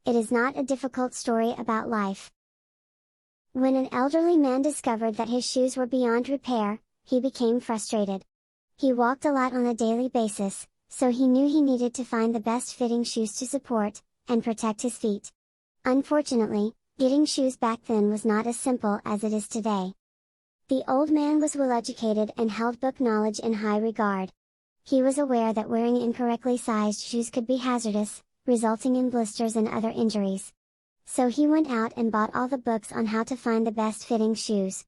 It is not a difficult story about life. When an elderly man discovered that his shoes were beyond repair, he became frustrated. He walked a lot on a daily basis, so he knew he needed to find the best fitting shoes to support and protect his feet. Unfortunately, getting shoes back then was not as simple as it is today. The old man was well educated and held book knowledge in high regard. He was aware that wearing incorrectly sized shoes could be hazardous, resulting in blisters and other injuries. So he went out and bought all the books on how to find the best fitting shoes.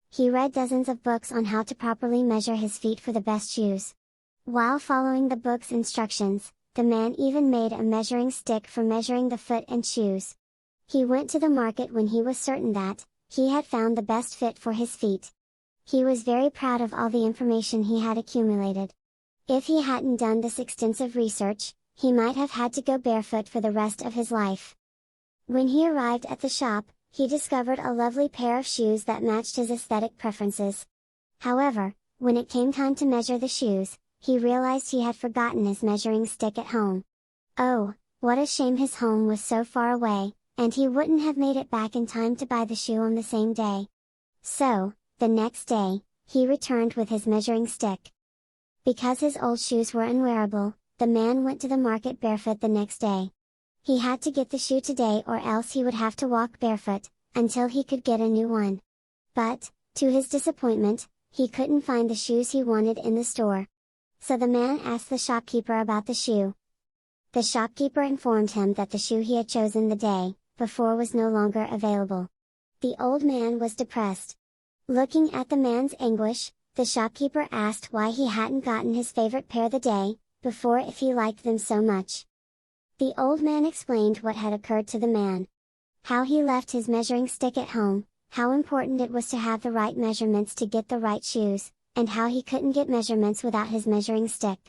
He read dozens of books on how to properly measure his feet for the best shoes. While following the book's instructions, the man even made a measuring stick for measuring the foot and shoes. He went to the market when he was certain that he had found the best fit for his feet. He was very proud of all the information he had accumulated. If he hadn't done this extensive research, he might have had to go barefoot for the rest of his life. When he arrived at the shop, he discovered a lovely pair of shoes that matched his aesthetic preferences. However, when it came time to measure the shoes, he realized he had forgotten his measuring stick at home. Oh, what a shame his home was so far away, and he wouldn't have made it back in time to buy the shoe on the same day. So, the next day, he returned with his measuring stick. Because his old shoes were unwearable, the man went to the market barefoot the next day. He had to get the shoe today or else he would have to walk barefoot, until he could get a new one. But, to his disappointment, he couldn't find the shoes he wanted in the store. So the man asked the shopkeeper about the shoe. The shopkeeper informed him that the shoe he had chosen the day before was no longer available. The old man was depressed. Looking at the man's anguish, the shopkeeper asked why he hadn't gotten his favorite pair the day before if he liked them so much. The old man explained what had occurred to the man. How he left his measuring stick at home, how important it was to have the right measurements to get the right shoes, and how he couldn't get measurements without his measuring stick.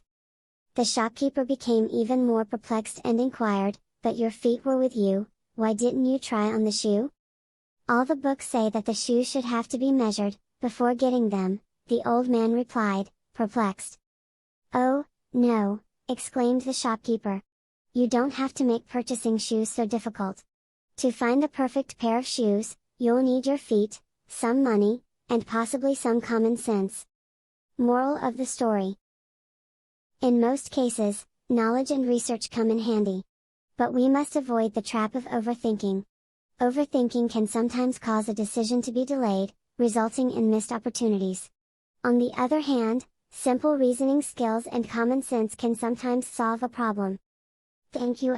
The shopkeeper became even more perplexed and inquired, "But your feet were with you, why didn't you try on the shoe?" "All the books say that the shoes should have to be measured before getting them," the old man replied, perplexed. "Oh, no," exclaimed the shopkeeper. "You don't have to make purchasing shoes so difficult. To find the perfect pair of shoes, you'll need your feet, some money, and possibly some common sense." Moral of the story: in most cases, knowledge and research come in handy. But we must avoid the trap of overthinking. Overthinking can sometimes cause a decision to be delayed, resulting in missed opportunities. On the other hand, simple reasoning skills and common sense can sometimes solve a problem. Thank you.